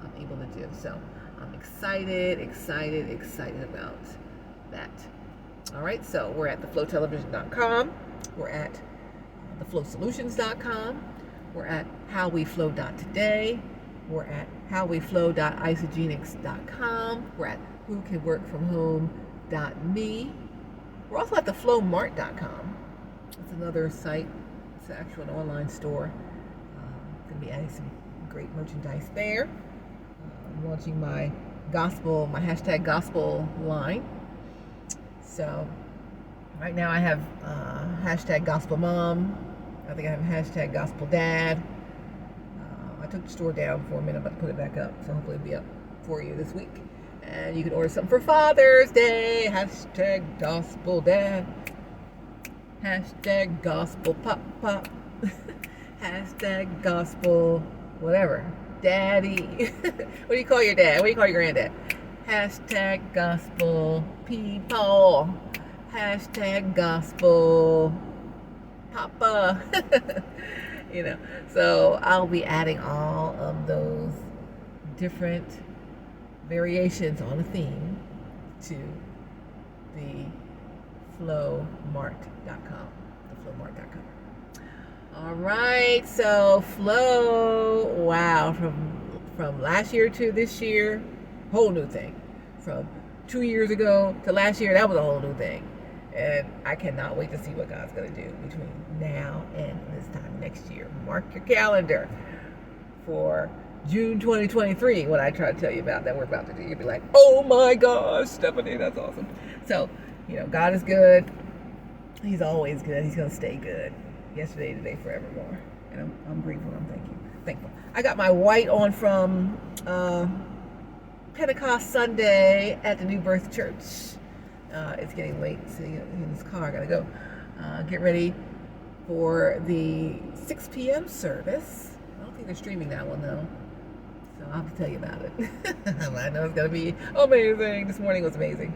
I'm able to do. So I'm excited about that. All right, so we're at theflowtelevision.com. We're at theflowsolutions.com. We're at HowWeFlow.Today. We're at HowWeFlow.isogenics.com. We're at WhoCanWorkFromHome.me. We're also at theflowmart.com. It's another site. It's actually an online store. Going to be adding some great merchandise there. I'm launching my hashtag gospel line. So right now I have hashtag gospel mom. I think I have hashtag gospel dad. I took the store down for a minute, but put it back up. So hopefully it'll be up for you this week. And you can order something for Father's Day. Hashtag gospel dad. Hashtag gospel pop. Hashtag gospel whatever. Daddy. What do you call your dad? What do you call your granddad? Hashtag gospel people. Hashtag gospel papa. So I'll be adding all of those different variations on a theme to the flowmart.com. theflowmart.com. All right, so flow, wow, from last year to this year, whole new thing. From 2 years ago to last year, that was a whole new thing. And I cannot wait to see what God's going to do between now and this time next year. Mark your calendar for June 2023, what I try to tell you about that we're about to do. You'll be like, oh my gosh, Stephanie, that's awesome. So, God is good. He's always good. He's going to stay good. Yesterday, today, forevermore. And I'm grateful. I'm thankful. I got my white on from Pentecost Sunday at the New Birth Church. It's getting late, so in this car, I gotta go get ready for the 6 p.m. service. I don't think they're streaming that one though, so I'll have to tell you about it. I know it's gonna be amazing. This morning was amazing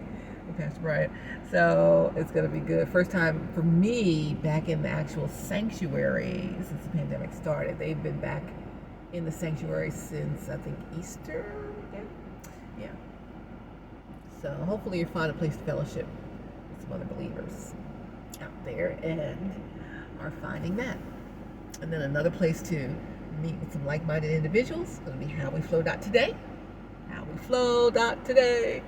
with Pastor Bryant, so it's gonna be good. First time for me back in the actual sanctuary since the pandemic started. They've been back in the sanctuary since I think Easter. Yeah. So hopefully you find a place to fellowship with some other believers out there and are finding that. And then another place to meet with some like-minded individuals is going to be HowWeFlow.Today. HowWeFlow.Today.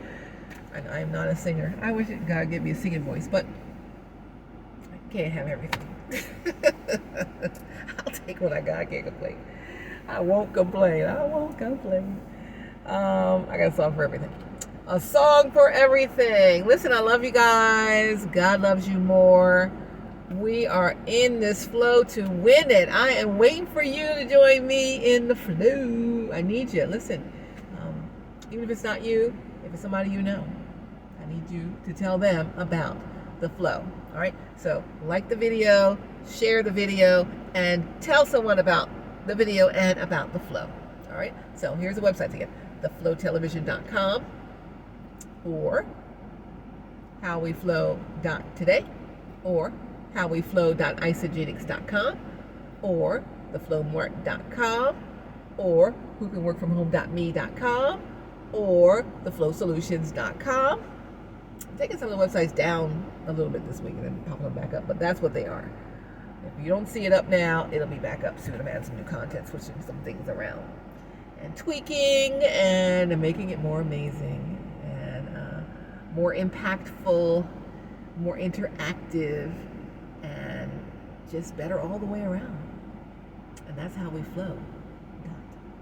I am not a singer. I wish God gave me a singing voice, but I can't have everything. I'll take what I got. I can't complain. I won't complain. I got a song for everything. A song for everything. Listen, I love you guys. God loves you more. We are in this flow to win it. I am waiting for you to join me in the flow. I need you. Listen, even if it's not you, if it's somebody you know, I need you to tell them about the flow. All right? So like the video, share the video, and tell someone about the video and about the flow. All right? So here's the websites again. theflowtelevision.com or HowWeFlow.Today or HowWeFlow.isogenics.com or theflowmart.com or WhoCanWorkFromHome.me.com or theflowsolutions.com. I'm taking some of the websites down a little bit this week and then popping them back up, but that's what they are. If you don't see it up now, it'll be back up soon. I'm adding some new content, switching some things around and tweaking and making it more amazing and more impactful, more interactive, and just better all the way around. And that's how we flow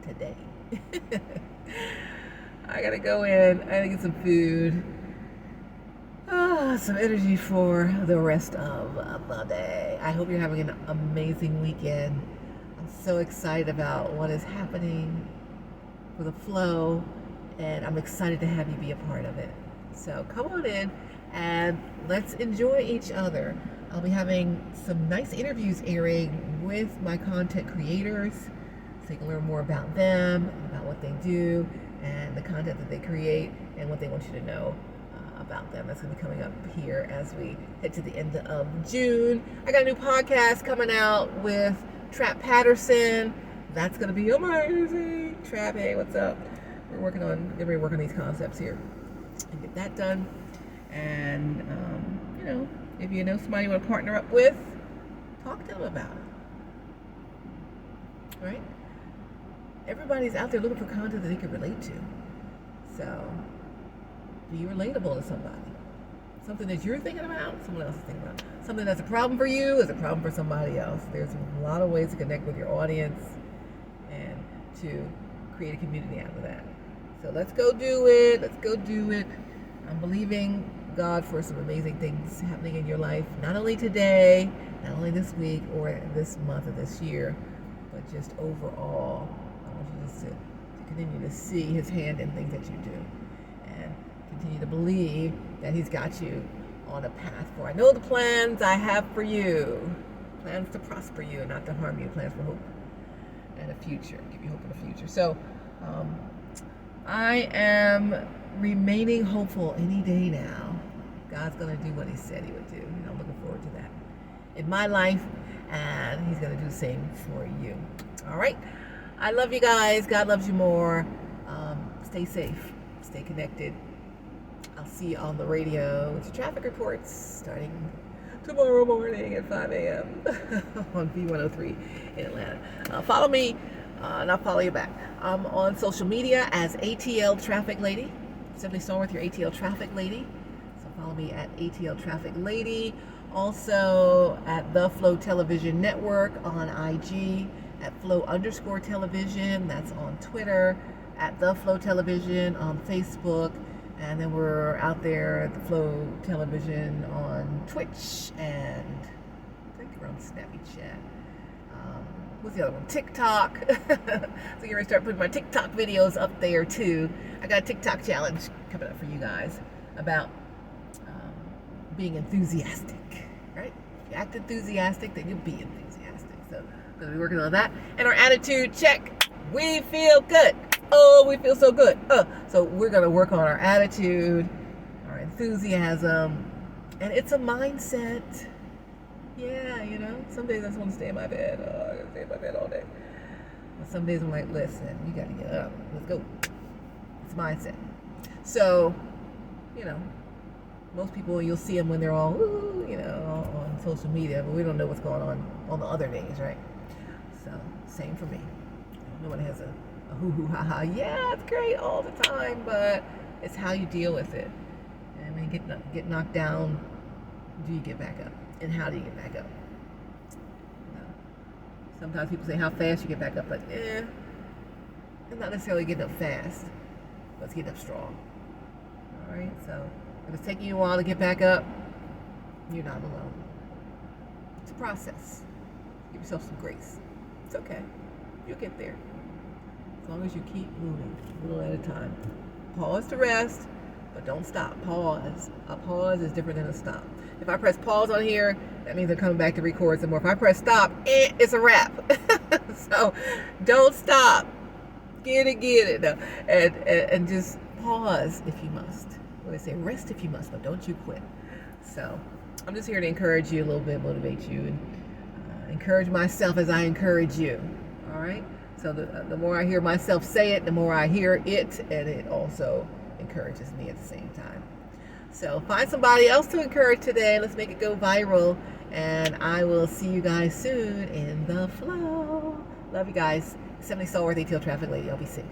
today. I gotta go in, I gotta get some food, some energy for the rest of the day. I hope you're having an amazing weekend. I'm so excited about what is happening for the flow, and I'm excited to have you be a part of it. So come on in and let's enjoy each other. I'll be having some nice interviews airing with my content creators so you can learn more about them, about what they do, and the content that they create, and what they want you to know about them. That's going to be coming up here as we head to the end of June. I got a new podcast coming out with Trap Patterson. That's going to be amazing. Trap, hey, what's up? We're working on these concepts here and get that done. And, if you know somebody you want to partner up with, Talk to them about it. Right? Everybody's out there looking for content that they can relate to. So, be relatable to somebody. Something that you're thinking about, someone else is thinking about. Something that's a problem for you is a problem for somebody else. There's a lot of ways to connect with your audience and to create a community out of that. So let's go do it. Let's go do it. I'm believing God for some amazing things happening in your life, not only today, not only this week or this month or this year, but just overall. I want you just to continue to see His hand in things that you do and continue to believe that He's got you on a path for. I know the plans I have for you. Plans to prosper you and not to harm you. Plans for hope and a future. Give you hope in the future. So, I am remaining hopeful any day now. God's going to do what He said He would do. And I'm looking forward to that in my life. And He's going to do the same for you. All right. I love you guys. God loves you more. Stay safe. Stay connected. I'll see you on the radio with your traffic reports starting tomorrow morning at 5 a.m. on B103 in Atlanta. Follow me, and I'll follow you back. I'm on social media as AtlTrafficLady. Simply Stallworth, your ATL Traffic Lady. So follow me at AtlTrafficLady. Also at the Flow Television Network on IG, at Flow_Television. That's on Twitter. At the Flow Television on Facebook. And then we're out there at the Flow Television on Twitch and I think we're on Snapchat. What's the other one? TikTok. So you're going to start putting my TikTok videos up there too. I got a TikTok challenge coming up for you guys about being enthusiastic, right? If you act enthusiastic, then you'll be enthusiastic. So I'm going to be working on that. And our attitude check. We feel good. Oh, we feel so good. So we're going to work on our attitude, our enthusiasm, and it's a mindset. Yeah, you know, some days I just want to stay in my bed. I gotta stay in my bed all day. But some days I'm like, listen, you got to get up. Let's go. It's mindset. So, you know, most people, you'll see them when they're all, you know, on social media, but we don't know what's going on the other days, right? So, same for me. No one has a hoo-hoo, ha-ha, yeah, it's great all the time, but it's how you deal with it. And when you get knocked down, do you get back up? And how do you get back up? You know, sometimes people say how fast you get back up, but it's not necessarily getting up fast, but it's getting up strong. All right, so if it's taking you a while to get back up, you're not alone. It's a process. Give yourself some grace. It's okay. You'll get there. As long as you keep moving, a little at a time. Pause to rest, but don't stop. Pause. A pause is different than a stop. If I press pause on here, that means I'm coming back to record some more. If I press stop, it's a wrap. So don't stop. Get it. No. And just pause if you must. What do they say? Rest if you must, but don't you quit. So I'm just here to encourage you a little bit, motivate you, and encourage myself as I encourage you. All right? So the more I hear myself say it, the more I hear it, and it also encourages me at the same time. So find somebody else to encourage today. Let's make it go viral, and I will see you guys soon in the flow. Love you guys. Simply Stallworth, ATL Traffic Lady. Y'all be safe.